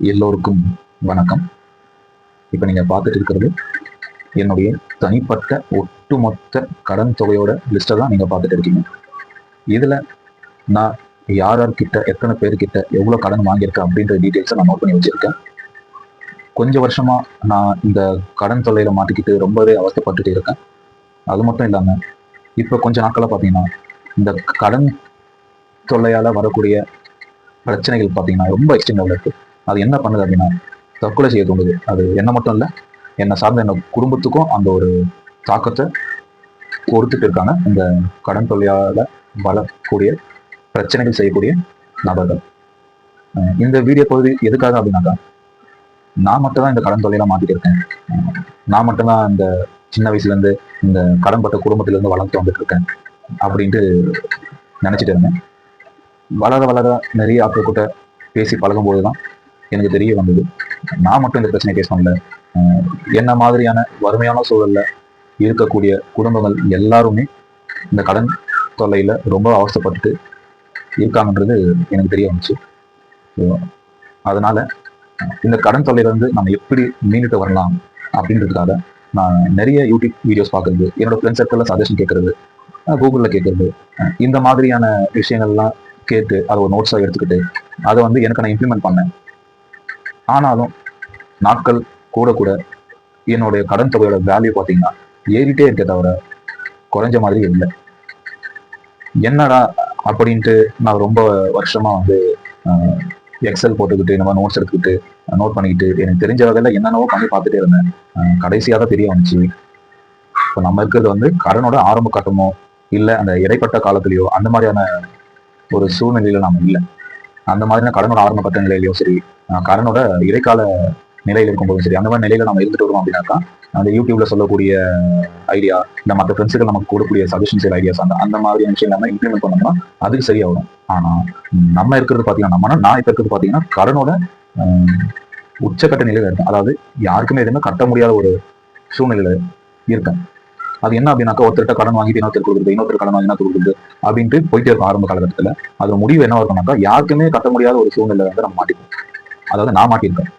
எல்லோருக்கும் வணக்கம். இப்போ நீங்கள் பார்த்துட்டு இருக்கிறது என்னுடைய தனிப்பட்ட ஒட்டுமொத்த கடன் தொகையோட லிஸ்ட்டை தான் நீங்கள் பார்த்துட்டு இருக்கீங்க. இதில் நான் யார் யார்கிட்ட எத்தனை பேர்கிட்ட எவ்வளோ கடன் வாங்கியிருக்கேன் அப்படின்ற டீட்டெயில்ஸை நான் நோட் பண்ணி வச்சுருக்கேன். கொஞ்சம் வருஷமாக நான் இந்த கடன் தொல்லையில் மாட்டிக்கிட்டு ரொம்பவே அவஸ்தைப்பட்டுட்டு இருக்கேன். அது மட்டும் இல்லாமல் இப்போ கொஞ்ச நாட்களாக பார்த்தீங்கன்னா இந்த கடன் தொல்லையால் வரக்கூடிய பிரச்சனைகள் பார்த்தீங்கன்னா ரொம்ப எக்ஸ்ட்ரீம் லெவலில் இருக்குது. அது என்ன பண்ணுது அப்படின்னா தற்கொலை செய்ய தோணுது. அது என்ன மட்டும் இல்லை, என்னை சார்ந்த என்ன குடும்பத்துக்கும் அந்த ஒரு தாக்கத்தை கொடுத்துட்டு இருக்காங்க இந்த கடன் தொல்லையால் வரக்கூடிய பிரச்சனைகள் செய்யக்கூடிய நபர்கள். இந்த வீடியோ பகுதி எதுக்காக அப்படின்னாக்கா, நான் மட்டும் தான் இந்த கடன் தொல்லையெல்லாம் மாட்டிட்டு இருக்கேன். நான் மட்டும்தான் இந்த சின்ன வயசுலேருந்து இந்த கடன்பட்ட குடும்பத்திலேருந்து வளர்த்து வந்துட்டு இருக்கேன் அப்படின்ட்டு நினச்சிட்டு இருந்தேன். வளர வளர நிறைய ஆட்கள் கூட பேசி பழகும்போது தான் எனக்கு தெரிய வந்தது, நான் மட்டும் இந்த பிரச்சனையை ஃபேஸ் பண்ணல. என்ன மாதிரியான வறுமையான சூழல்ல இருக்கக்கூடிய குடும்பங்கள் எல்லாருமே இந்த கடன் தொல்லையில் ரொம்ப அவசரப்பட்டு இருக்காங்கன்றது எனக்கு தெரிய வந்துச்சு. ஸோ அதனால இந்த கடன் தொல்லையிலேருந்து நம்ம எப்படி மீண்டுட்டு வரலாம் அப்படின்றதுக்காக நான் நிறைய யூடியூப் வீடியோஸ் பார்க்குறது, என்னோட ஃப்ரெண்ட்ஸ் சர்க்கிளில் சஜஷன் கேட்குறது, கூகுளில் கேட்குறது, இந்த மாதிரியான விஷயங்கள்லாம் கேட்டு அதை ஒரு நோட்ஸாக எடுத்துக்கிட்டு அதை எனக்கு நான் இம்ப்ளிமெண்ட் பண்ணேன். ஆனாலும் நாட்கள் கூட கூட என்னுடைய கடன் தொகையோட வேல்யூ பார்த்தீங்கன்னா ஏறிட்டே இருக்க தவிர குறைஞ்ச மாதிரி இல்லை. என்னடா அப்படின்ட்டு நான் ரொம்ப வருஷமா எக்ஸல் போட்டுக்கிட்டு இந்த மாதிரி நோட்ஸ் எடுத்துக்கிட்டு நோட் பண்ணிக்கிட்டு எனக்கு தெரிஞ்ச வகையில் என்னென்னவோ பண்ணி பார்த்துட்டே இருந்தேன். கடைசியாக தான் தெரிய வந்துச்சு, இப்போ நம்ம இருக்கிறது கடனோட ஆரம்ப கட்டமோ இல்லை அந்த இடைப்பட்ட காலத்திலையோ அந்த மாதிரியான ஒரு சூழ்நிலையில நம்ம இல்லை. அந்த மாதிரியான கடனோட ஆரம்ப கட்ட நிலையிலையும் சரி, கடனோட இடைக்கால நிலையில இருக்கும்போதும் சரி, அந்த மாதிரி நிலையில நம்ம இருந்துட்டு வருவோம் அப்படின்னாக்கா அந்த யூடியூப்ல சொல்லக்கூடிய ஐடியா இல்லை மற்ற ஃப்ரெண்ட்ஸுகள் நமக்கு கொடுக்கக்கூடிய சஜஷன்ஸ் ஐடியாஸ் அந்த மாதிரியான விஷயம் நம்ம இம்ப்ளிமெண்ட் பண்ணோம்னா அதுக்கு சரியா வரும். ஆனா நம்ம இருக்கிறது பார்த்தீங்கன்னா நான் இப்போ இருக்கிறது பார்த்தீங்கன்னா கடனோட உச்சக்கட்ட நிலையில இருக்கேன். அதாவது யாருக்குமே எதுவுமே கட்ட முடியாத ஒரு சூழ்நிலையில இருக்கேன். அது என்ன அப்படின்னாக்கா, ஒருத்தர்கிட்ட கடன் வாங்கிட்டு இன்னொருத்தர் கொடுக்குறது, இன்னொருத்தர் கடன் வாங்கி என்ன கொடுக்குறது அப்படின்ட்டு போயிட்டே இருக்கும் ஆரம்ப காலகட்டத்தில். அதோட முடிவு என்ன இருக்கும்னாக்கா, யாருக்குமே கட்ட முடியாத ஒரு சூழ்நிலை நம்ம மாட்டிப்போம். அதாவது நான் மாட்டியிருக்கேன்.